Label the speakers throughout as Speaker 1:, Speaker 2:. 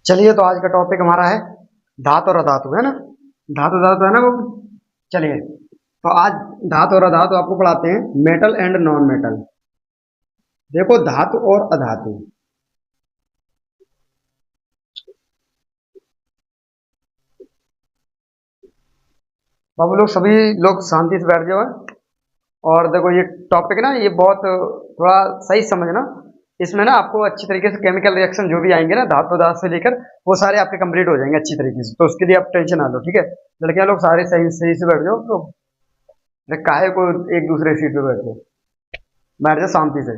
Speaker 1: चलिए, तो आज का टॉपिक हमारा है धातु और अधातु, है ना। धातु धातु है ना वो। चलिए, तो आज धातु और अधातु आपको पढ़ाते हैं, मेटल एंड नॉन मेटल। देखो, धातु और अधातु। अब लोग सभी लोग शांति से बैठ जाओ। और देखो, ये टॉपिक ना, ये बहुत थोड़ा सही समझना। इसमें ना आपको अच्छी तरीके से केमिकल रिएक्शन जो भी आएंगे ना, धातु धातु से लेकर, वो सारे आपके कंप्लीट हो जाएंगे अच्छी तरीके से। तो उसके लिए आप टेंशन ना लो, ठीक है। लड़कियां लोग सारे सही सही से बैठ जाओ। तो काहे को एक दूसरे सीट पे बैठ जाओ, बैठ जाओ शांति से,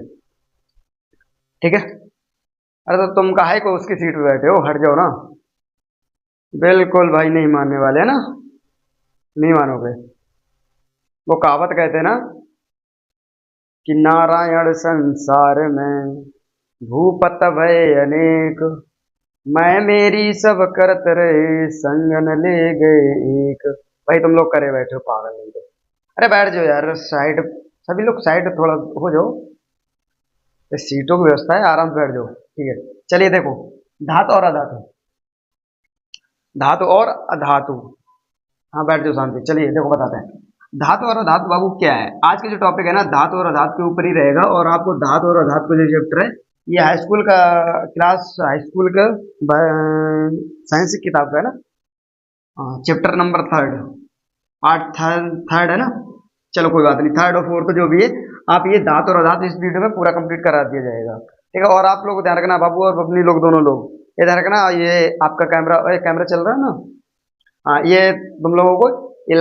Speaker 1: ठीक है। अरे तो तुम काहे को उसकी सीट पे बैठे हो, हट जाओ ना। बिल्कुल भाई, नहीं मानने वाले है ना, नहीं मानोगे। वो कहावत कहते हैं ना कि नारायण संसार में भूपत भय अनेक, मैं मेरी सब करत रहे संग न ले गए एक। भाई तुम लोग करे बैठे हो पागल, नहीं तो। अरे बैठ जाओ यार साइड, सभी लोग साइड थोड़ा हो जाओ। ये सीटों की व्यवस्था है, आराम से बैठ जाओ, ठीक है। चलिए देखो, धातु और अधातु। धातु और अधातु। हाँ, बैठ जाओ शांति। चलिए देखो, बताते हैं धातु और अधातु बाबू क्या है। आज का जो टॉपिक है ना, धातु और अधातु के ऊपर ही रहेगा। और आपको धातु और अधातु का जो चैप्टर है, ये हाई स्कूल का क्लास, हाई स्कूल का साइंस की किताब का है ना। Chapter number third, part third third है ना। चलो कोई बात नहीं, थर्ड और फोर्थ जो भी है, आप ये धातु और अधातु इस वीडियो में पूरा कंप्लीट करा दिया जाएगा, ठीक है। और आप लोग ध्यान रखना बाबू, और बबनी लोग दोनों लोग ये ध्यान रखना, ये आपका कैमरा, कैमरा चल रहा है ना। हाँ, ये तुम लोगों को ये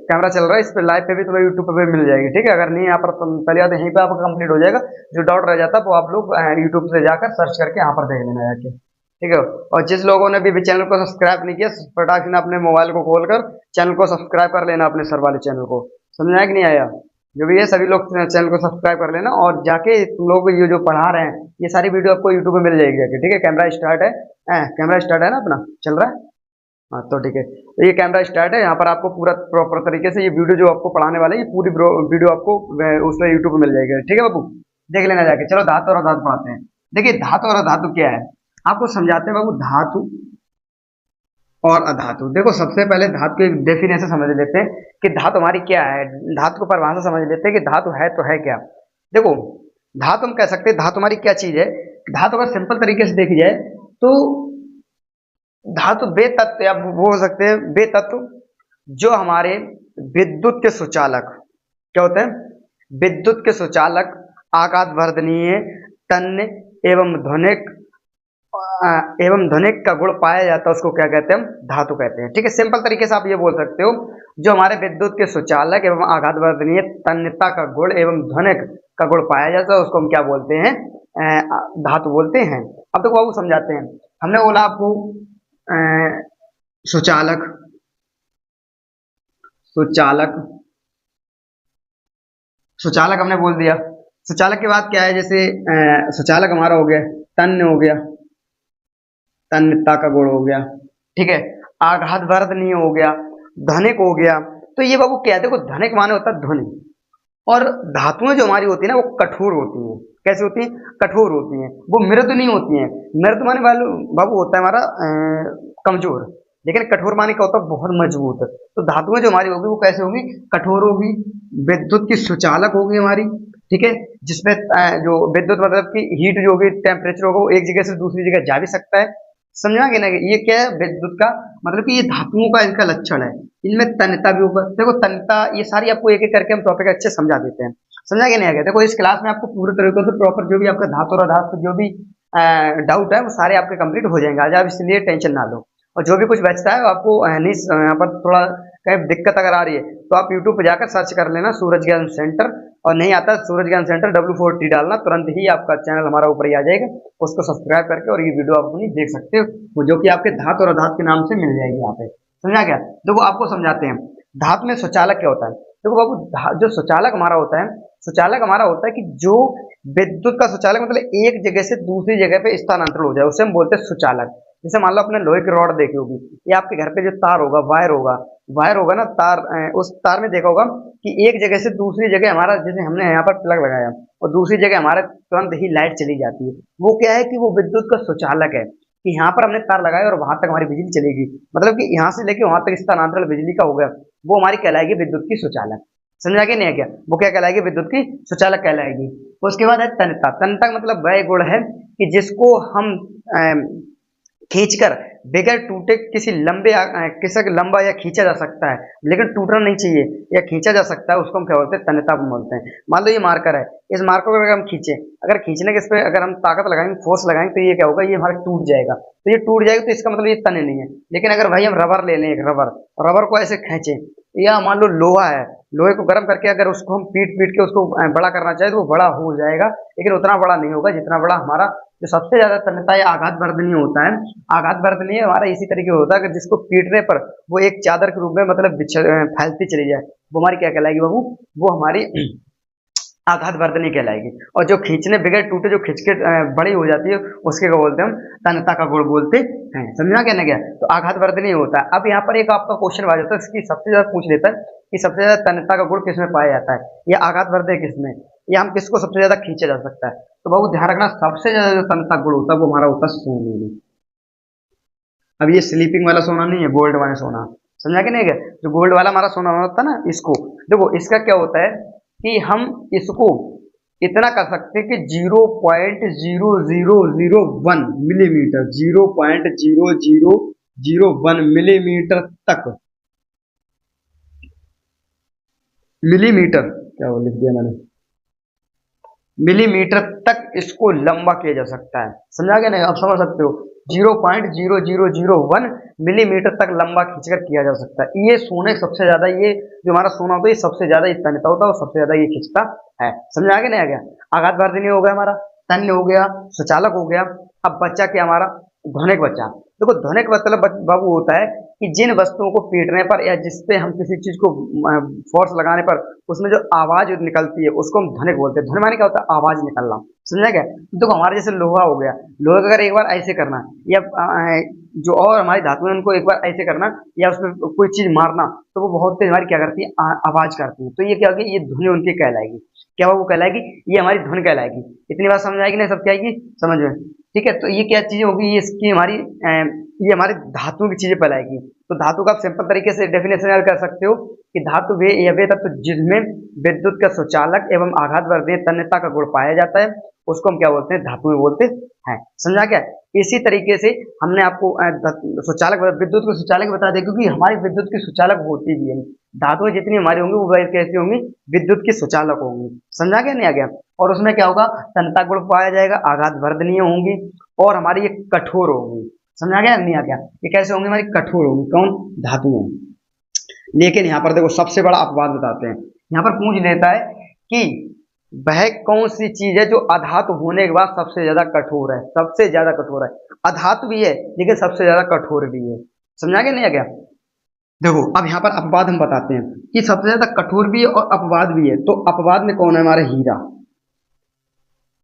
Speaker 1: कैमरा चल रहा है, इस पे लाइव पे भी तुम्हें यूट्यूब पे भी मिल जाएगी, ठीक है। अगर नहीं यहाँ पर तुम पहले आते, यहीं पे आपका कंप्लीट हो जाएगा। जो डाउट रह जाता है वो आप लोग यूट्यूब से जाकर सर्च करके यहाँ पर देख लेना जाके, ठीक है। और जिस लोगों ने भी चैनल को सब्सक्राइब नहीं किया, फटाक से अपने मोबाइल को खोलकर चैनल को सब्सक्राइब कर लेना, अपने सर वाले चैनल को। समझ आया कि नहीं आया? जो भी है सभी लोग चैनल को सब्सक्राइब कर लेना, और जाके तुम लोग ये जो पढ़ा रहे हैं, ये सारी वीडियो आपको यूट्यूब पे मिल जाएगी जाके, ठीक है। कैमरा स्टार्ट है, कैमरा स्टार्ट है ना अपना, चल रहा है। हाँ तो ठीक है, तो ये कैमरा स्टार्ट है। यहाँ पर आपको पूरा प्रॉपर तरीके से ये वीडियो जो आपको पढ़ाने वाले हैं, ये पूरी वीडियो आपको उसमें यूट्यूब पे मिल जाएगी, ठीक है बाबू। देख लेना जाके। चलो धातु और अधातु पढ़ाते हैं। देखिए, धातु और अधातु क्या है, आपको समझाते हैं बाबू। धातु और अधातु, देखो सबसे पहले धातु की डेफिनेशन समझ लेते हैं कि धातु हमारी क्या है। धातु को परिभाषा समझ लेते हैं कि धातु है तो है क्या। देखो, धातु हम कह सकते हैं धातु हमारी क्या चीज है। धातु अगर सिंपल तरीके से देखी जाए तो धातु वे तत्व, या वो हो सकते हैं वे तत्व जो हमारे विद्युत के सुचालक, क्या होते हैं, विद्युत के सुचालक, आघात वर्धनीय, तन्य एवं ध्वनिक, का गुण पाया जाता है, उसको क्या कहते हैं, हम धातु कहते हैं, ठीक है। सिंपल तरीके से आप ये बोल सकते हो, जो हमारे विद्युत के सुचालक एवं आघात वर्धनीय, तन्यता का गुण एवं ध्वनिक का गुण पाया जाता है, उसको हम क्या बोलते हैं, धातु बोलते हैं। अब देखो बाबू, समझाते हैं। हमने बोला आपको अ, सुचालक, सुचालक, सुचालक हमने बोल दिया। सुचालक के बाद क्या है, जैसे सुचालक हमारा हो गया, तन्य हो गया, तन्यता का गुण हो गया, ठीक है। आघात वर्धनीय हो गया, ध्वनिक हो गया। तो ये बाबू क्या है, देखो धनिक माने होता है ध्वनि। और धातुएं जो हमारी होती है ना, वो कठोर होती हैं। कैसे होती हैं? कठोर होती हैं, वो मृदु नहीं होती हैं। मृदु माने वाले बाबू होता है हमारा कमजोर, लेकिन कठोर माने क्या होता है, बहुत मजबूत। तो धातुएं जो हमारी होगी वो कैसे होगी, कठोर होगी। विद्युत की सुचालक होगी हमारी, ठीक है। जिसमें जो विद्युत मतलब की हीट जो होगी, टेम्परेचर होगा, वो एक जगह से दूसरी जगह जा भी सकता है। समझा कि ना, ये क्या है विद्युत का मतलब कि ये धातुओं का इनका लक्षण है। इनमें तन्यता भी होगा। देखो तन्यता, ये सारी आपको एक एक करके हम टॉपिक अच्छे समझा देते हैं। समझा कि नहीं आ गया? देखो, इस क्लास में आपको पूरे तरीके से प्रॉपर जो भी आपका धातु और अधातु जो भी डाउट है, वो सारे आपके कंप्लीट हो जाएंगे आज। आप इसलिए टेंशन ना लो। और जो भी कुछ बचता है, वो आपको नहीं यहाँ पर थोड़ा कहीं दिक्कत अगर आ रही है, तो आप यूट्यूब पर जाकर सर्च कर लेना सूरज ज्ञान सेंटर। और नहीं आता सूरज ज्ञान सेंटर W4T डालना, तुरंत ही आपका चैनल हमारा ऊपर ही आ जाएगा। उसको सब्सक्राइब करके और ये वीडियो आप अपनी देख सकते हो, वो जो कि आपके धातु और अधातु के नाम से मिल जाएगी यहाँ पे। समझा क्या? देखो आपको समझाते हैं, धातु में सुचालक क्या होता है। देखो बाबू, जो सुचालक हमारा होता है, सुचालक हमारा होता है कि जो विद्युत का सुचालक मतलब एक जगह से दूसरी जगह पे स्थानांतरण हो जाए, उसे हम बोलते हैं सुचालक। जैसे मान लो आपने लोहे की रॉड देखी होगी, या आपके घर पे जो तार होगा, वायर होगा, वायर होगा ना, तार, उस तार में देखा होगा कि एक जगह से दूसरी जगह हमारा, जैसे हमने यहाँ पर प्लग लगाया और दूसरी जगह हमारे तुरंत ही लाइट चली जाती है, वो क्या है कि वो विद्युत का सुचालक है। कि यहाँ पर हमने तार लगाया और वहां तक हमारी बिजली चलेगी, मतलब कि यहाँ से लेके वहां तक स्थानांतरण बिजली का हो गया, वो हमारी कहलाएगी विद्युत की सुचालक। समझा कि नहीं है क्या? वो क्या कहलाएगी? विद्युत की सुचालक कहलाएगी। उसके बाद है तन्यता। तन्यता का मतलब वह गुण है कि जिसको हम खींचकर बगैर टूटे किसी लंबा या खींचा जा सकता है, लेकिन टूटना नहीं चाहिए, या खींचा जा सकता है, उसको हम क्या बोलते हैं? तन्यता बोलते हैं। मान लो ये मार्कर है, इस मार्कर को अगर हम खींचे, अगर खींचने के इस पे अगर हम ताकत लगाएंगे, फोर्स लगाएंगे, तो ये क्या होगा? ये हमारा टूट जाएगा। तो ये टूट जाएगा तो इसका मतलब ये तने नहीं है। लेकिन अगर भाई हम रबर ले लें, एक रबर, रबर को ऐसे खींचे, या मान लो लोहा है, लोहे को गर्म करके अगर उसको हम पीट पीट के उसको बड़ा करना चाहे, तो वो बड़ा हो जाएगा, लेकिन उतना बड़ा नहीं होगा जितना बड़ा हमारा जो सबसे ज्यादा तन्यता या आघात वर्धनीय होता है। आघात वर्धनीय हमारा इसी तरीके होता है कि जिसको पीटने पर वो एक चादर के रूप में मतलब फैलती चली जाए, वो हमारी क्या कहलाएगी बाबू? वो हमारी आघात वर्धनी कहलाएगी। और जो खींचने बगैर टूटे, जो खींच के बड़ी हो जाती है, उसके क्या बोलते हैं? हम तन्यता का गुण बोलते हैं। समझा क्या? ना क्या? तो आघात वर्धनी होता है। अब यहाँ पर एक आपका क्वेश्चन आ जाता है, इसकी सबसे ज्यादा पूछ लेता है कि सबसे ज्यादा तन्यता का गुण किसमें पाया जाता है, या आघात वर्धनी किसमें, या हम किसको सबसे ज्यादा खींचा जा सकता है? तो बाबू ध्यान रखना, सबसे ज्यादा जो तन्यता गुण होता है वो हमारा होता है सोने में। अब ये स्लीपिंग वाला सोना नहीं है, गोल्ड वाला सोना। समझा कि नहीं क्या? जो गोल्ड वाला हमारा सोना होता है ना, इसको देखो, इसका क्या होता है कि हम इसको इतना कर सकते हैं कि 0.0001 मिलीमीटर, 0.0001 मिलीमीटर तक, मिलीमीटर क्या वो लिख दिया मैंने, मिलीमीटर तक इसको लंबा किया जा सकता है। समझा गया नहीं? आप समझ सकते हो, 0.0001 मिलीमीटर तक लंबा खींचकर किया जा सकता है। ये सोने सबसे ज्यादा, ये जो हमारा सोना होता है, ये सबसे ज्यादा ये तन्यता होता है और सबसे ज्यादा ये खींचता है। समझ आ गया? नहीं आ गया? आघात वर्धनी हो गया हमारा, तन्य हो गया, सुचालक हो गया। अब बच्चा क्या हमारा? ध्वनिक बच्चा। देखो, ध्वनिक मतलब बाबू होता है कि जिन वस्तुओं को पीटने पर या जिसपे हम किसी चीज को फोर्स लगाने पर उसमें जो आवाज निकलती है, उसको हम ध्वनिक बोलते हैं। ध्वनि माने क्या होता है? आवाज निकलना। समझा गया? देखो, हमारे जैसे लोहा हो गया, लोहे का अगर एक बार ऐसे करना, या जो और हमारी धातु है उनको एक बार ऐसे करना, या उसमें कोई चीज मारना, तो वो बहुत तेज हमारी क्या करती है? आवाज करती है। तो ये क्या होगी? ये ध्वनि उनकी कहलाएगी। क्या वो कहलाएगी? ये हमारी ध्वनि कहलाएगी। इतनी बात समझ आएगी? नहीं सब क्या आएगी समझ में? ठीक है, तो ये क्या चीज होगी? ये इसकी हमारी ये हमारी धातु की चीजें कहलाएगी। तो धातु का आप सिंपल तरीके से डेफिनेशन कर सकते हो कि धातु वे या वे तत्व जिसमें विद्युत का सुचालक एवं आघात वर्धनीय तन्यता का गुण पाया जाता है, उसको हम क्या बोलते हैं? धातु बोलते हैं। समझा क्या? इसी तरीके से हमने आपको सुचालक, विद्युत के सुचालक बता दें, क्योंकि हमारी विद्युत की सुचालक होती भी है। धातुएं जितनी हमारी होंगी वो कैसी होंगी? विद्युत की सुचालक होंगी। समझा क्या? नहीं आ गया? और उसमें क्या होगा? तन्यता गुण पाया जाएगा, आघात वर्धनीय होंगी, और हमारी ये कठोर होंगी। समझा गया? नहीं आ गया? ये कैसे होंगी? हमारी कठोर होंगी। कौन? धातुएं। लेकिन यहाँ पर देखो, सबसे बड़ा अपवाद बताते हैं। यहाँ पर पूछ लेता है कि वह कौन सी चीज है जो अधातु होने के बाद सबसे ज्यादा कठोर है? सबसे ज्यादा कठोर है, अधातु भी है लेकिन सबसे ज्यादा कठोर भी है। समझा गया? नहीं आ गया? देखो, अब यहाँ पर अपवाद हम बताते हैं कि सबसे ज्यादा कठोर भी है और अपवाद भी है। तो अपवाद में कौन है? हमारा हीरा।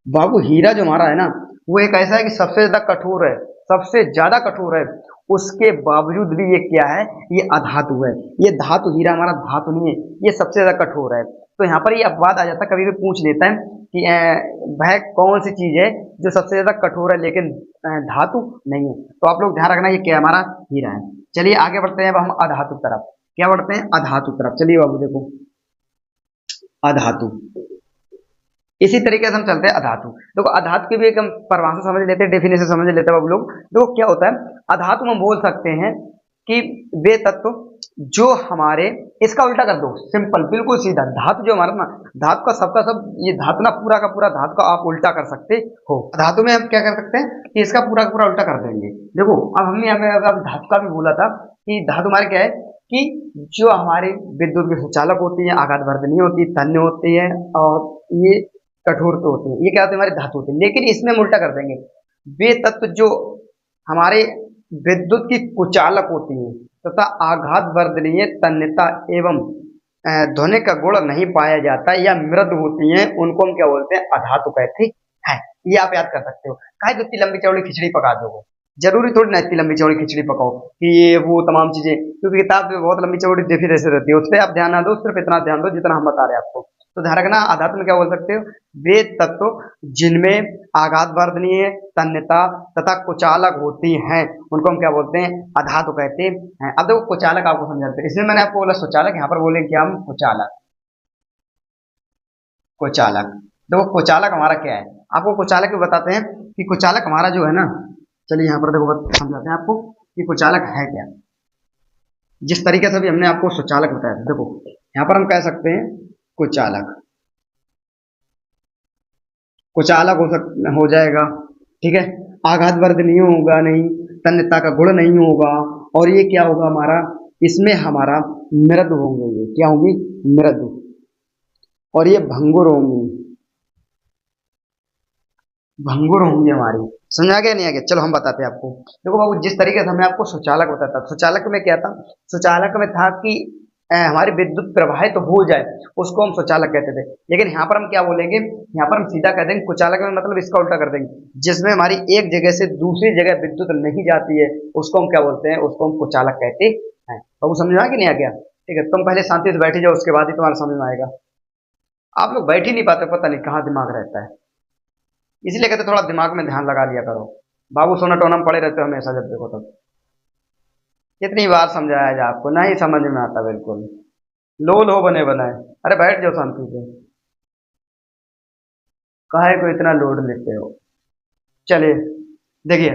Speaker 1: बाबू हीरा जो हमारा है ना, वो एक ऐसा है कि सबसे ज्यादा कठोर है, सबसे ज्यादा कठोर है, उसके बावजूद भी ये क्या है? ये अधातु है। ये धातु, हीरा हमारा धातु नहीं है, ये सबसे ज्यादा कठोर है। तो यहाँ पर ये अपवाद आ जाता है, कभी भी पूछ लेता है कि वह कौन सी चीज है जो सबसे ज्यादा कठोर है लेकिन धातु नहीं है। तो आप लोग ध्यान रखना, ये क्या? हमारा हीरा है। चलिए आगे बढ़ते हैं, अब हम अधातु तरफ। क्या बढ़ते हैं? अधातु तरफ। चलिए बाबू देखो, अधातु। इसी तरीके से हम चलते हैं अधातु। देखो, अधातु की भी एक हम परिभाषा समझ लेते हैं, डेफिनेशन समझ लेते हैं बाबू लोग। देखो क्या होता है अधातु में, बोल सकते हैं कि वे तत्व जो हमारे, इसका उल्टा कर दो, सिंपल बिल्कुल सीधा। धातु जो हमारा ना, धातु का सबका सब, ये धातु ना पूरा का पूरा धातु का आप उल्टा कर सकते हो। धातु में हम क्या कर सकते हैं कि इसका पूरा का पूरा उल्टा कर देंगे। देखो, अब हमने अब धातु का भी बोला था कि धातु हमारे क्या है कि जो हमारे विद्युत के सुचालक होती है, आघात वर्धनीय होती है, तन्य होती है, और ये कठोर तो होते हैं। ये क्या होते हैं? हमारे धातु होते हैं। लेकिन इसमें हम उल्टा कर देंगे, वे तत्व जो हमारे विद्युत की कुचालक होती है तथा आघात वर्धनीय तन्यता एवं ध्वनि का गुण नहीं पाया जाता या मृद होती हैं, उनको हम क्या बोलते हैं? अधातु कहते हैं। ये आप याद कर सकते हो। काहे को इतनी लंबी चौड़ी खिचड़ी पका दोगे? जरूरी थोड़ी ना इतनी लंबी चौड़ी खिचड़ी पकाओ कि ये वो तमाम चीजें क्योंकि किताब में बहुत लंबी चौड़ी डेफिनेशन रहती है, उस पर आप ध्यान ना दो, सिर्फ इतना ध्यान दो जितना हम बता रहे हैं आपको। तो ध्यान रखना, अध्यात्म क्या बोल सकते हो, वे तत्व जिनमें आघात वर्धनीय, तन्यता तथा कुचालक होती हैं, उनको हम क्या बोलते हैं, अधातु कहते हैं। अब देखो कुचालक आपको समझाते हैं, इसमें मैंने आपको बोला सुचालक, यहाँ पर बोले क्या हम, कुचालक। कुचालक, देखो कुचालक हमारा क्या है, आपको कुचालक भी बताते हैं कि कुचालक हमारा जो है ना, चलिए यहाँ पर देखो समझाते हैं आपको कि कुचालक है क्या। जिस तरीके से भी हमने आपको सुचालक बताया था, देखो यहाँ पर हम कह सकते हैं कुचालक, कुचालक हो जाएगा, ठीक है। आघात वर्ध नहीं होगा, नहीं, तन्यता का गुण नहीं होगा, और ये क्या होगा हमारा, इसमें हमारा मृदु होंगे, ये क्या होंगी, मृदु, और ये भंगुर होंगी, भंगुर होंगी हमारी। समझ आ गया नहीं आ गया, चलो हम बताते हैं आपको। देखो बाबू, जिस तरीके से हमें आपको सुचालक बताता, सुचालक में क्या था, सुचालक में था कि हमारी विद्युत प्रवाहित तो हो जाए, उसको हम सुचालक कहते थे। लेकिन यहाँ पर हम क्या बोलेंगे, यहाँ पर हम सीधा कह देंगे कुचालक में, मतलब इसका उल्टा कर देंगे, जिसमें हमारी एक जगह से दूसरी जगह विद्युत नहीं जाती है, उसको हम क्या बोलते हैं, उसको हम कुचालक कहते हैं। बाबू समझ में आ कि नहीं आ गया, ठीक है। तुम पहले शांति से बैठ जाओ, उसके बाद ही तुम्हारा समझ में आएगा। आप लोग बैठ ही नहीं पाते, पता नहीं कहाँ दिमाग रहता है, इसलिए कहते थोड़ा दिमाग में ध्यान लगा लिया करो। बाबू सोना टोना में पड़े रहते हो हमेशा, जब देखो तब। कितनी बार समझाया जाए आपको, नहीं समझ में आता बिल्कुल, लो लो बने बनाए। अरे बैठ जाओ शांति से, काहे को इतना लोड लेते हो। चलिए देखिए,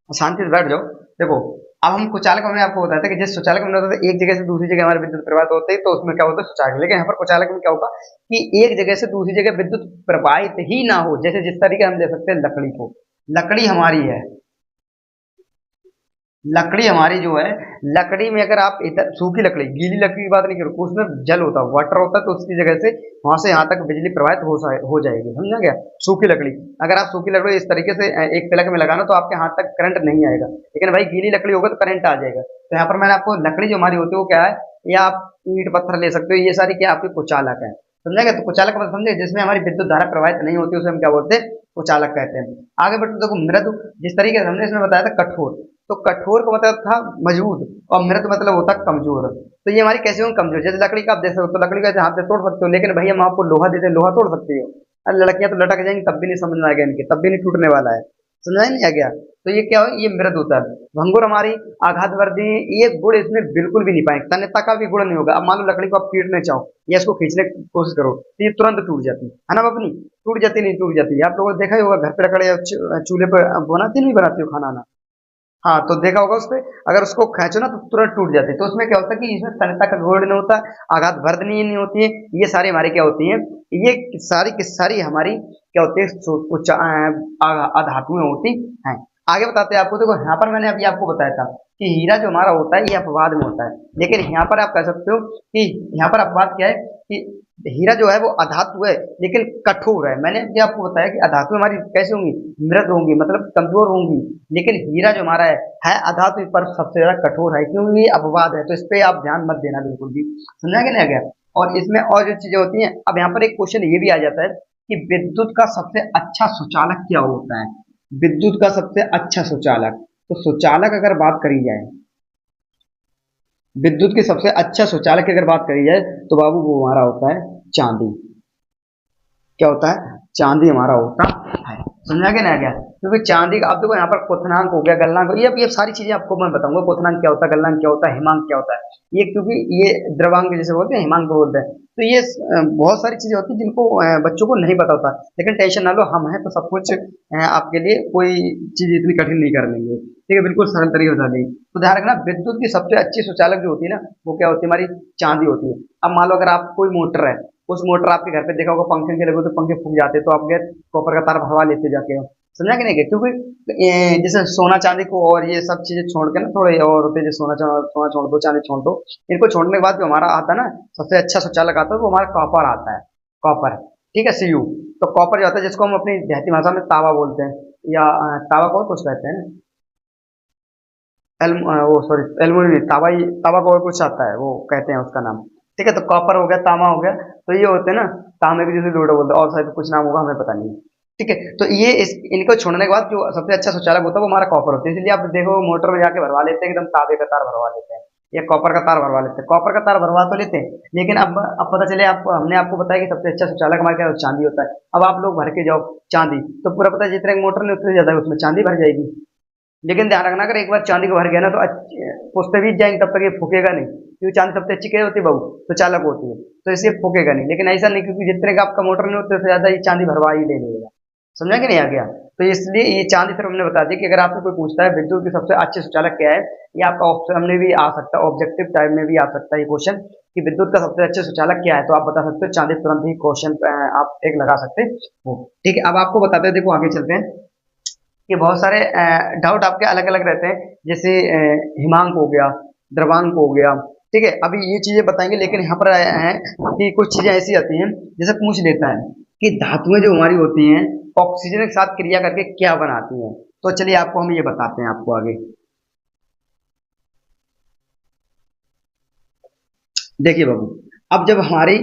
Speaker 1: शांति से बैठ जाओ। देखो अब हम कुचालक में आपको बताया था कि जिस सुचालक में होता है एक जगह से दूसरी जगह हमारे विद्युत प्रवाहित होते हैं, तो उसमें क्या होता है, सुचालक। लेकिन यहाँ पर कुचालक में क्या होगा कि एक जगह से दूसरी जगह विद्युत प्रवाहित ही ना हो, जैसे जिस तरीके हम ले सकते हैं लकड़ी को, लकड़ी हमारी है, लकड़ी हमारी जो है, लकड़ी में अगर आप इधर सूखी लकड़ी, गीली लकड़ी की बात नहीं करो, उसमें जल होता है, वाटर होता है, तो उसकी जगह से वहां से यहाँ तक बिजली प्रवाहित हो जाएगी, समझा गया। सूखी लकड़ी, अगर आप सूखी लकड़ी इस तरीके से एक तिलक में लगाना, तो आपके हाथ तक करंट नहीं आएगा, लेकिन भाई गीली लकड़ी होगा तो करंट आ जाएगा। तो यहाँ पर मैंने आपको लकड़ी जो हमारी होती है वो क्या है, या आप ईंट पत्थर ले सकते हो, ये सारी क्या आपकी कुचालक है, समझा गया। तो कुचालक मतलब समझे, जिसमें हमारी विद्युत धारा प्रवाहित नहीं होती, उसे हम क्या बोलते हैं, कुचालक कहते हैं। आगे बढ़ते देखो मृदु, जिस तरीके से हमने इसमें बताया था कठोर, तो कठोर का मतलब था मजबूत, और मृत मतलब होता कमजोर। तो ये हमारी कैसे होंगे, कमजोर। जैसे लकड़ी का आप देख सकते हो, तो लकड़ी का हाथ से तोड़ सकते हो, लेकिन भैया हम आपको लोहा देते हैं, लोहा तोड़ सकते हो। अरे लड़कियां तो लटक जाएंगी, तब भी नहीं समझ में आएगा इनके, तब भी नहीं टूटने वाला है, समझा ही नहीं आ गया। तो ये क्या हो, ये मृद होता है। भंगुर हमारी आघात वर्दी, ये गुण इसमें बिल्कुल भी नहीं पाएंगे, तन्यता का भी गुण नहीं होगा। अब मान लो लकड़ी को आप पीटने चाहो या इसको खींचने की कोशिश करो, तो ये तुरंत टूट जाती है ना अपनी, टूट जाती नहीं, टूट जाती है। आप लोगों ने देखा ही होगा, घर पे लकड़ी चूल्हे पर बनाती नहीं, बनाती हो खाना ना, हाँ तो देखा होगा उस पे, अगर उसको खींचो ना तो तुरंत टूट जाती है। तो उसमें क्या होता है कि इसमें तन्यता का गुण नहीं होता, आघात वर्धनीय नहीं होती है, ये सारी हमारी क्या होती है, ये सारी की सारी हमारी क्या होती है, अधातुएं होती हैं। आगे बताते हैं आपको, देखो यहाँ पर मैंने अभी आपको बताया था कि हीरा जो हमारा होता है ये अपवाद में होता है, लेकिन यहाँ पर आप कह सकते हो कि यहाँ पर अपवाद क्या है कि हीरा जो है वो अधातु है लेकिन कठोर है। मैंने भी आपको बताया कि अधातु हमारी कैसे होंगी, मृद होंगी, मतलब कमजोर होंगी, लेकिन हीरा जो हमारा है अधातु पर सबसे ज्यादा कठोर है, क्योंकि ये अपवाद है। तो इस पे आप ध्यान मत देना बिल्कुल भी, समझा कि नहीं आ गया। और इसमें और जो चीजें होती हैं, अब यहाँ पर एक क्वेश्चन ये भी आ जाता है कि विद्युत का सबसे अच्छा सुचालक क्या होता है, विद्युत का सबसे अच्छा सुचालक। तो सुचालक अगर बात करी जाए, विद्युत के सबसे अच्छा सुचालक की अगर बात करी जाए, तो बाबू वो हमारा होता है चांदी। क्या होता है, चांदी हमारा होता है, समझा के ना क्या। क्योंकि चांदी का, अब देखो यहाँ पर क्वथनांक हो गया, गलनांक, ये सारी चीजें आपको मैं बताऊंगा, क्वथनांक क्या होता है, गलनांक क्या होता है, हिमांक क्या होता है। ये क्योंकि ये द्रवांक जैसे बोलते हैं, हिमांक बोलते हैं, तो ये बहुत सारी चीजें होती है जिनको बच्चों को नहीं पता होता। लेकिन टेंशन ना लो, हम हैं तो सब कुछ आपके लिए, कोई चीज इतनी कठिन नहीं कर लेंगे, ठीक है, बिल्कुल सरल तरीके बता देंगे। तो ध्यान रखना, विद्युत की सबसे अच्छी सुचालक जो होती है ना, वो क्या होती है, हमारी चांदी होती है। अब मान लो अगर आप कोई मोटर है, उस मोटर आपके घर पे देखा होगा, पंखे के लगे तो पंखे फूक जाते, तो आप गए कॉपर का तार हवा लेते जाके हो, समझा कि नहीं गए। क्योंकि जैसे सोना चांदी को और ये सब चीजें छोड़ के ना, थोड़े और होते हैं, जैसे सोना छोड़ दो, चांदी छोड़ दो, इनको छोड़ने के बाद जो हमारा आता है ना सबसे अच्छा सुचालक आता है, वो हमारा कॉपर आता है, कॉपर, ठीक है, सीयू। तो कॉपर जो आता है, जिसको हम अपनी देहाती भाषा में तावा बोलते हैं, या तावा को और कुछ कहते हैं, वो सॉरी एल्युमिनियम, तावा ही, तावा को और कुछ आता है, वो कहते हैं उसका नाम, ठीक है। तो कॉपर हो गया, तामा हो गया, तो ये होते हैं ना, तांबे की जैसे लोटा बोलते हैं, और शायद कुछ नाम होगा, हमें पता नहीं। ठीक है। तो ये इनको छोड़ने के बाद जो सबसे अच्छा शौचालय होता है वो हमारा कॉपर होता है। इसलिए आप देखो मोटर में जाके भरवा लेते हैं, एकदम तांबे का तार भरवा लेते हैं या कॉपर का तार भरवा लेते हैं। कॉपर का तार भरवा तो लेते हैं, लेकिन अब पता चले आपको, हमने आपको बताया कि सबसे अच्छा शौचालय हमारे क्या चांदी होता है। अब आप लोग भर के जाओ चांदी, तो पूरा पता है जितने मोटर ने उतने ज्यादा उसमें चांदी भर जाएगी। लेकिन ध्यान रखना, अगर एक बार चांदी को भर गया ना तो पुछते भी जाएंगे तब तक ये फूकेगा नहीं, क्योंकि चांदी सबसे अच्छी क्या होती है बहू, तो चालक होती है, तो इससे फूकेगा नहीं। लेकिन ऐसा नहीं, क्योंकि जितने का आपका मोटर नहीं उतने से ज्यादा ये चांदी भरवा ही ले लेगा। समझा कि नहीं आ गया? तो इसलिए ये चांदी सिर्फ हमने बता दी कि अगर आपसे कोई पूछता है विद्युत की सबसे अच्छे शौचालय क्या है, ये आपका ऑप्शन में भी आ सकता है, ऑब्जेक्टिव टाइप में भी आ सकता है ये क्वेश्चन कि विद्युत का सबसे अच्छे शौचालय क्या है, तो आप बता सकते हो चांदी, तुरंत ही क्वेश्चन आप एक लगा सकते हो। ठीक है, अब आपको बताते हैं, देखो आगे चलते हैं कि बहुत सारे डाउट आपके अलग अलग रहते हैं, जैसे हिमांक हो गया, द्रवांक हो गया। ठीक है, अभी ये चीजें बताएंगे, लेकिन यहाँ पर आया है कि कुछ चीजें ऐसी आती हैं, जैसे पूछ लेता है कि धातुएं जो हमारी होती हैं ऑक्सीजन के साथ क्रिया करके क्या बनाती हैं। तो चलिए आपको हम ये बताते हैं आपको आगे। देखिए बाबू, अब जब हमारी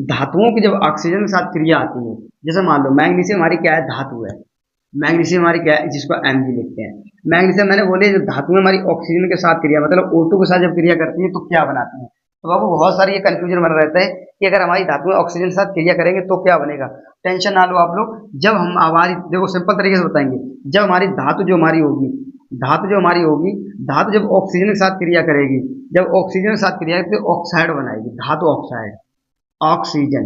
Speaker 1: धातुओं की जब ऑक्सीजन के साथ क्रिया आती है, जैसे मान लो मैग्नीशियम हमारी क्या है, धातु है। मैग्नीशियम हमारी क्या है, जिसको Mg लिखते हैं। मैग्नीशियम मैंने बोले जो धातुएं हमारी ऑक्सीजन के साथ क्रिया, मतलब O2 के साथ जब क्रिया करती है तो क्या बनाती है। तो बाबू बहुत सारी ये कंफ्यूजन बना रहता है कि अगर हमारी धातुएं ऑक्सीजन के साथ क्रिया करेंगे तो क्या बनेगा। टेंशन ना लो आप लोग, जब हम हमारी, देखो सिंपल तरीके से बताएंगे, जब हमारी धातु जो हमारी होगी, धातु जो हमारी होगी, धातु जब ऑक्सीजन के साथ क्रिया करेगी, जब ऑक्सीजन के साथ क्रिया करेगी तो ऑक्साइड बनाएगी, धातु ऑक्साइड, ऑक्सीजन।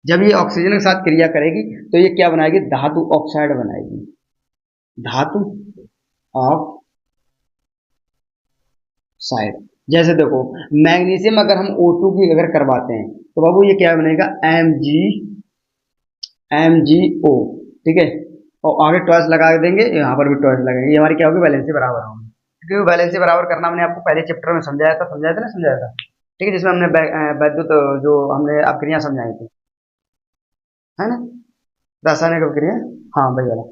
Speaker 1: जब ये ऑक्सीजन के साथ क्रिया करेगी तो ये क्या बनाएगी, धातु ऑक्साइड बनाएगी, धातु ऑक्साइड। जैसे देखो मैग्नीशियम अगर हम O2 की अगर करवाते हैं तो बाबू ये क्या बनेगा, MgO। ठीक है, और आगे टॉयस लगा देंगे, यहाँ पर भी टॉयस लगाएंगे, ये हमारी क्या होगी, वैलेंसी बराबर होगी। क्योंकि वैलेंसी बराबर करना हमने आपको पहले चैप्टर में समझाया था ना, समझाया था। ठीक है, जिसमें हमने वैद्युत जो हमने अपक्रिया समझाई थी, है ना, रासायनिक अभिक्रिया, हाँ वही वाला।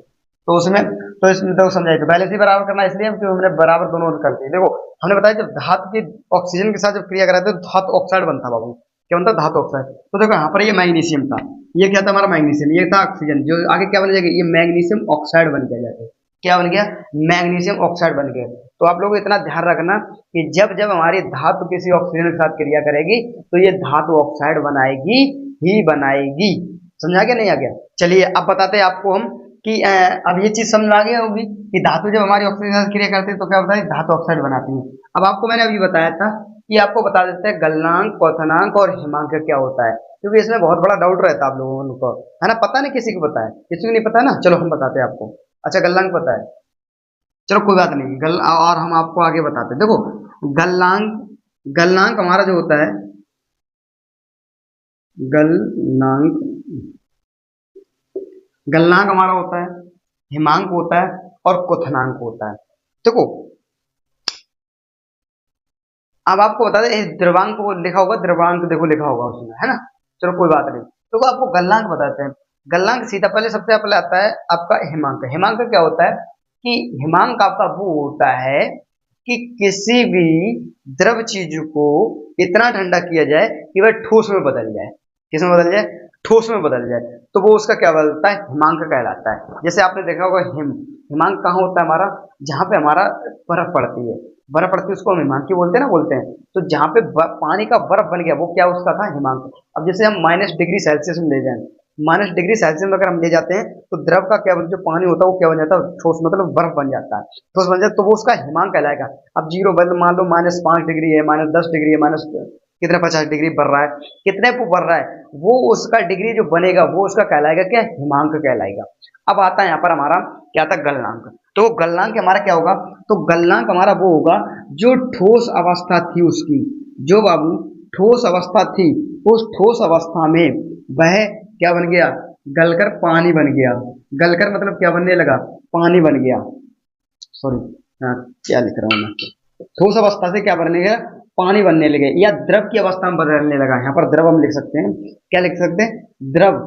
Speaker 1: तो उसमें, तो इसमें तो समझाइए, तो पहले से ही बराबर करना, इसलिए हम क्यों हमने बराबर दोनों करते हैं। देखो हमने बताया जब धातु की ऑक्सीजन के साथ जब क्रिया कराते तो धातु ऑक्साइड बनता बाबू, क्या बनता, धातु ऑक्साइड। तो देखो यहाँ पर ये मैग्नीशियम था, ये क्या था हमारा मैग्नीशियम, ये था ऑक्सीजन, जो आगे क्या बन जाएगा, ये मैग्नीशियम ऑक्साइड बन गया जाके, क्या बन गया, मैग्नीशियम ऑक्साइड बन गया। तो आप लोग इतना ध्यान रखना कि जब जब हमारी धातु किसी ऑक्सीजन के साथ क्रिया करेगी तो ये धातु ऑक्साइड बनाएगी ही बनाएगी। समझा गया नहीं आ गया? चलिए अब बताते हैं आपको हम कि अब ये चीज समझ आ गई होगी कि धातु जब हमारी ऑक्सीजन के साथ क्रिया करती है तो क्या होता है, धातु ऑक्साइड बनाती है। अब आपको मैंने अभी बताया था कि आपको बता देते हैं गलनांक, क्वथनांक और हिमांक क्या होता है, क्योंकि इसमें बहुत बड़ा डाउट रहता है आप लोगों को, है ना, पता नहीं किसी को पता है, किसी को नहीं पता है ना। चलो हम बताते हैं आपको। अच्छा गलनांक पता है, चलो कोई बात नहीं, गल और हम आपको आगे बताते हैं। देखो गलनांक, गलनांक हमारा जो होता है, गलनांक, गलनांक हमारा होता है, हिमांक होता है और क्वथनांक होता है। देखो अब आपको बता दें, इस द्रवांक को लिखा होगा, द्रवांक देखो लिखा होगा उसमें, है ना। चलो कोई बात नहीं, तो आपको गलनांक बताते हैं। गलनांक सीधा पहले, सबसे पहले आता है आपका हिमांक। हिमांक क्या होता है कि हिमांक आपका वो होता है कि किसी भी द्रव चीज को इतना ठंडा किया जाए कि वह ठोस में बदल जाए। किस में बदल जाए, ठोस में बदल जाए, तो वो उसका क्या बदलता है, हिमांक कहलाता है। जैसे आपने देखा होगा हिमांक कहाँ होता है हमारा, जहाँ पे हमारा बर्फ पड़ती है, बर्फ पड़ती है उसको हम हिमांकी बोलते हैं ना, बोलते हैं। तो जहाँ पे पानी का बर्फ बन गया वो क्या उसका था, हिमांक। अब जैसे हम -डिग्री सेल्सियस में ले जाएं, -डिग्री सेल्सियस में अगर हम ले जाते हैं तो द्रव का क्या, जो पानी होता है वो क्या बन जाता है, ठोस, मतलब बर्फ बन जाता है, ठोस बन जाता है, तो वो उसका हिमांक कहलाएगा। अब जीरो बदल, मान लो -5 डिग्री है, -10 डिग्री है, माइनस कितने 50 डिग्री बढ़ रहा है, कितने को बढ़ रहा है, वो उसका डिग्री जो बनेगा वो उसका कहलाएगा क्या, हिमांक कहलाएगा। अब आता है यहाँ पर हमारा क्या था, गलनांक। तो गलनांक हमारा क्या होगा, तो गलनांक हमारा वो होगा जो ठोस अवस्था थी उसकी, जो बाबू ठोस अवस्था थी, उस ठोस अवस्था में वह क्या बन गया, गलकर पानी बन गया। गलकर मतलब क्या बनने लगा, पानी बन गया। सॉरी, क्या लिख रहा हूँ मैं, ठोस अवस्था से क्या बनने गया, पानी बनने लगे, या द्रव की अवस्था में बदलने लगा। यहाँ पर द्रव हम लिख सकते हैं, क्या लिख सकते हैं, द्रव,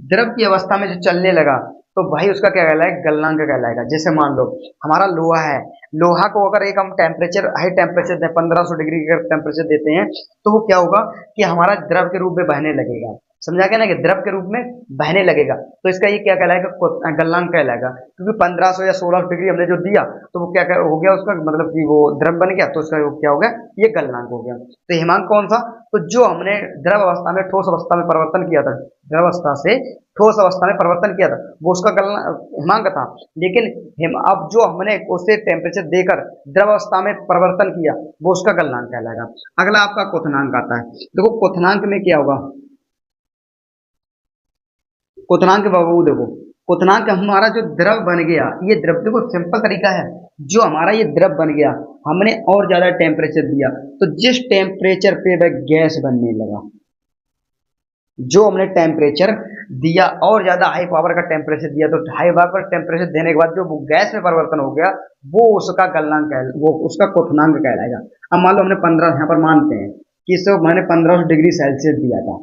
Speaker 1: द्रव की अवस्था में जो चलने लगा तो भाई उसका क्या कहलाएगा, गलनांक कहलाएगा। जैसे मान लो हमारा लोहा है, लोहा को अगर एक हम टेम्परेचर, हाई टेम्परेचर दे, 1500 डिग्री का टेम्परेचर देते हैं तो वो क्या होगा कि हमारा द्रव के रूप में बहने लगेगा। समझा गया ना, कि द्रव के रूप में बहने लगेगा, तो इसका ये क्या कहलाएगा, गलनांक कहलाएगा। क्योंकि 1500 या 1600 डिग्री हमने जो दिया, तो वो क्या हो गया उसका मतलब कि वो द्रव बन गया, तो उसका क्या हो गया, ये गलनांक हो गया। तो हिमांक कौन सा, तो जो हमने द्रव अवस्था में ठोस अवस्था में परिवर्तन किया था, द्रव अवस्था से ठोस अवस्था में परिवर्तन किया था, वो उसका हिमांक था। लेकिन अब जो हमने उसे टेम्परेचर देकर द्रव अवस्था में परिवर्तन किया, वो उसका गलनांक कहलाएगा। अगला आपका क्वथनांक आता है। देखो क्वथनांक में क्या होगा, क्वथनांक बाबू देखो, क्वथनांक हमारा जो द्रव बन गया, ये द्रव देखो सिंपल तरीका है, जो हमारा ये द्रव बन गया, हमने और ज्यादा टेम्परेचर दिया, तो जिस टेम्परेचर पे वह गैस बनने लगा, जो हमने टेम्परेचर दिया और ज्यादा हाई पावर का टेम्परेचर दिया, तो हाई पावर टेम्परेचर देने के बाद जो वो गैस में परिवर्तन हो गया, वो उसका गलनांक वो उसका क्वथनांक कहलाएगा। अब मान लो हमने 15 यहाँ पर मानते हैं कि इसको मैंने 1500 डिग्री सेल्सियस दिया था,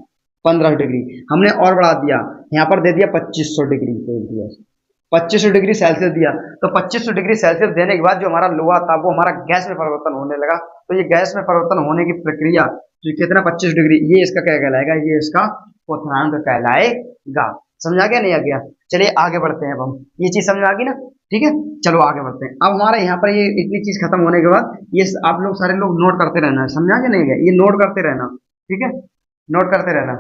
Speaker 1: 1500 डिग्री हमने और बढ़ा दिया, यहाँ पर दे दिया 2500 डिग्री सेल्सियस, 2500 डिग्री सेल्सियस दिया, तो 2500 डिग्री सेल्सियस देने के बाद जो हमारा लोहा था वो हमारा गैस में परिवर्तन होने लगा। तो ये गैस में परिवर्तन होने की प्रक्रिया जो कितना 25 डिग्री, ये इसका क्या कहलाएगा, ये इसका क्वथनांक कहलाएगा। समझ आ गया नहीं आ गया? चलिए आगे बढ़ते हैं। अब हम ये चीज समझ आ गई ना, ठीक है, चलो आगे बढ़ते हैं। अब हमारा यहाँ पर ये इतनी चीज खत्म होने के बाद ये आप लोग सारे लोग नोट करते रहना है, समझा गया नहीं गया, ये नोट करते रहना, ठीक है, नोट करते रहना।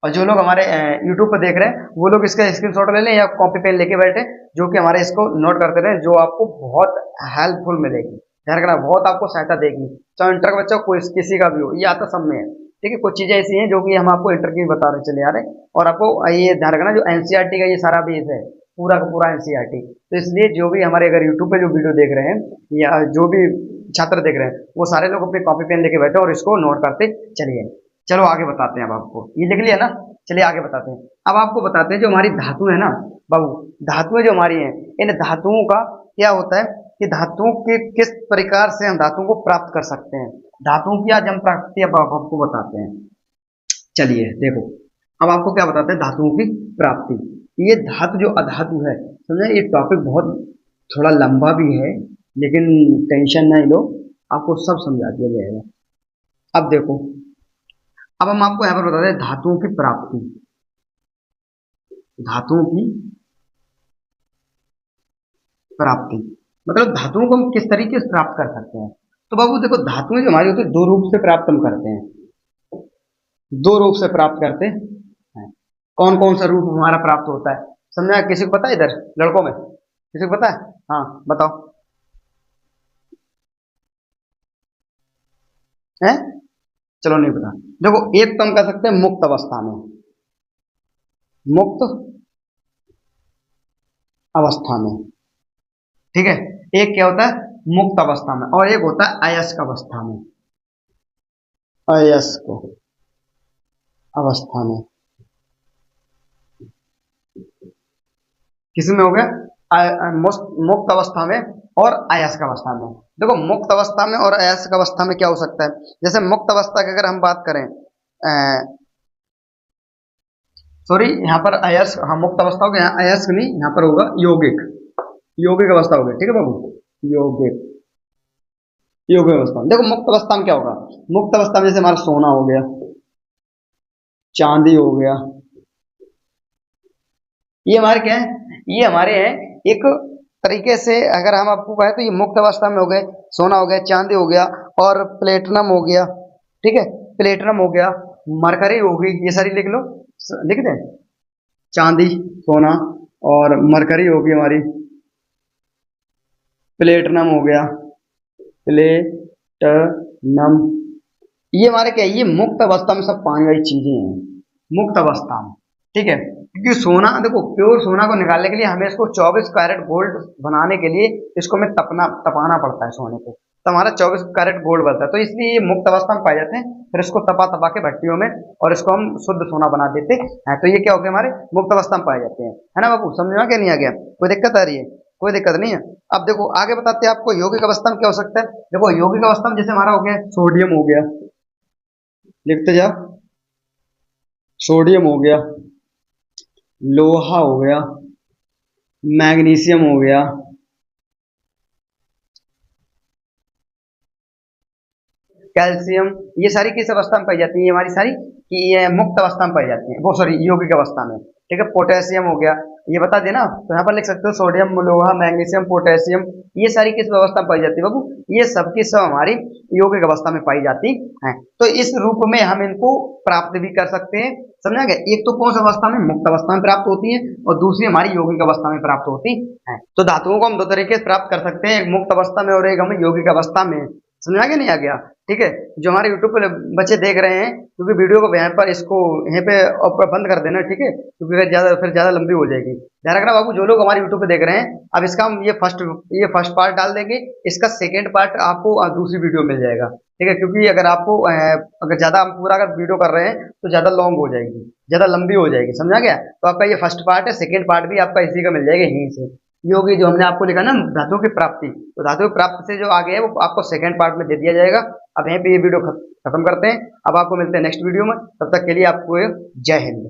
Speaker 1: और जो लोग हमारे यूट्यूब पर देख रहे हैं वो लोग इसका स्क्रीनशॉट ले लें या कॉपी पेन लेके बैठे, जो कि हमारे इसको नोट करते रहे, जो आपको बहुत हेल्पफुल मिलेगी, ध्यान रखना, बहुत आपको सहायता देगी। चाहे इंटर का बच्चा कोई किसी का भी हो, ये आता सब में है, ठीक है। कुछ चीजें ऐसी हैं जो कि हम आपको इंटर की बता रहे चले आ रहे हैं, और आपको ये ध्यान रखना जो एनसीईआरटी का ये सारा बेस है, पूरा का पूरा एनसीईआरटी। तो इसलिए जो भी हमारे अगर यूट्यूब पे जो वीडियो देख रहे हैं या जो भी छात्र देख रहे हैं, वो सारे लोग अपने कॉपी पेन लेके बैठे और इसको नोट करते चलिए। चलो आगे बताते हैं। अब आपको ये लिख लिया ना, चलिए आगे बताते हैं। अब आपको बताते हैं जो हमारी धातु है ना बाबू, धातुएं जो हमारी हैं, इन धातुओं का क्या होता है कि धातुओं के किस प्रकार से हम धातुओं को प्राप्त कर सकते हैं, धातुओं की आज हम प्राप्ति अब आपको बताते हैं। चलिए देखो, अब आपको क्या बताते हैं धातुओं की प्राप्ति। ये धातु जो अधातु है, समझे, ये टॉपिक बहुत थोड़ा लंबा भी है, लेकिन टेंशन नहीं लो, आपको सब समझा दिया जाएगा। अब देखो, अब हम आपको यहाँ पर बताते हैं धातुओं की प्राप्ति, धातुओं की प्राप्ति मतलब धातुओं को हम किस तरीके से प्राप्त कर सकते हैं। तो बाबू देखो, धातुएं जो हमारी होती है दो रूप से प्राप्त हम करते हैं, दो रूप से प्राप्त करते हैं। कौन कौन सा रूप हमारा प्राप्त होता है, समझा? किसी को पता है इधर लड़कों में, किसी को पता है? हाँ बताओ, है? चलो नहीं पता। देखो, एक तो हम कह सकते हैं मुक्त अवस्था में, मुक्त अवस्था में, ठीक है। एक क्या होता है मुक्त अवस्था में, और एक होता है अयस्क अवस्था में, अयस्क अवस्था में। किसमें हो गया मुक्त अवस्था में और अयस्क अवस्था में। देखो मुक्त अवस्था में और अयस्क अवस्था में क्या हो सकता है, जैसे मुक्त अवस्था की अगर हम बात करें, सॉरी यहाँ पर अयस्क, हाँ मुक्त अवस्था हो गया, यहाँ अयस्क नहीं, यहाँ पर होगा यौगिक, यौगिक अवस्था हो गई, ठीक है बाबू, यौगिक, यौगिक अवस्था। देखो मुक्त अवस्था में क्या होगा, मुक्त अवस्था में जैसे हमारा सोना हो गया, चांदी हो गया, ये हमारे क्या है, ये हमारे हैं एक तरीके से अगर हम आपको कहें तो ये मुक्त अवस्था में हो गए, सोना हो गया, चांदी हो गया और प्लेटिनम हो गया, ठीक है, प्लेटिनम हो गया, मरकरी हो गई, ये सारी लिख लो, लिख दें, चांदी, सोना और मरकरी होगी हमारी, प्लेटिनम हो गया, प्लेटिनम, ये हमारे क्या है, ये मुक्त अवस्था में सब पानी वाली चीजें हैं, मुक्त अवस्था में, ठीक है। क्योंकि सोना, देखो प्योर सोना को निकालने के लिए हमें इसको 24 कैरेट गोल्ड बनाने के लिए इसको हमें तपाना पड़ता है सोने को, तो हमारा 24 कैरेट गोल्ड बनता है, तो इसलिए ये मुक्त अवस्था में पाए जाते हैं। फिर इसको तपा के भट्टियों में और इसको हम शुद्ध सोना बना देते हैं, तो ये क्या हो गया, हमारे मुक्त अवस्था में पाए जाते हैं, है ना बाबू? समझ में क्या नहीं आ गया? कोई दिक्कत आ रही है? कोई दिक्कत नहीं है। अब देखो आगे बताते हैं आपको यौगिक अवस्था में क्या हो सकता है। देखो यौगिक अवस्था में जैसे हमारा हो गया सोडियम हो गया, लिखते जाओ, सोडियम हो गया, लोहा हो गया, मैग्नीशियम हो गया, कैल्शियम, ये सारी किस अवस्था में पाई जाती है, ये हमारी सारी कि ये मुक्त अवस्था में पाई जाती है, वो सॉरी यौगिक अवस्था में। ठीक है, पोटेशियम हो गया, ये बता देना, तो यहाँ पर लिख सकते हो सोडियम, लोहा, मैग्नीशियम, पोटेशियम, ये सारी किस अवस्था में पाई जाती है बाबू? ये सब की सब हमारी यौगिक अवस्था में पाई जाती है। तो इस रूप में हम इनको प्राप्त भी कर सकते हैं, समझा गया? एक तो कौन सी अवस्था में? मुक्त अवस्था में प्राप्त होती है, और दूसरी हमारी यौगिक अवस्था में प्राप्त होती है। तो धातुओं को हम दो तरीके से प्राप्त कर सकते हैं, एक मुक्त अवस्था में और एक हम यौगिक अवस्था में। समझा गया नहीं आ गया? ठीक है, जो हमारे यूट्यूब पे बच्चे देख रहे हैं, क्योंकि वीडियो को यहाँ पर इसको यहीं पे ऊपर बंद कर देना, ठीक है, क्योंकि फिर ज्यादा लंबी हो जाएगी। ध्यान रखना बाबू, जो लोग हमारे यूट्यूब पे देख रहे हैं, अब इसका हम ये फर्स्ट पार्ट डाल देंगे, इसका सेकेंड पार्ट आपको दूसरी वीडियो मिल जाएगा। ठीक है, क्योंकि अगर आपको अगर ज्यादा हम पूरा अगर वीडियो कर रहे हैं तो ज्यादा लॉन्ग हो जाएगी, ज्यादा लंबी हो जाएगी, समझा गया? तो आपका ये फर्स्ट पार्ट है, सेकेंड पार्ट भी आपका इसी का मिल जाएगा यहीं से। ये होगी जो हमने आपको लिखा ना धातुओं की प्राप्ति, तो धातुओं की प्राप्ति से जो आगे है वो आपको सेकंड पार्ट में दे दिया जाएगा। अब यहीं पे ये वीडियो खत्म करते हैं, अब आपको मिलते हैं नेक्स्ट वीडियो में, तब तक के लिए आपको जय हिंद।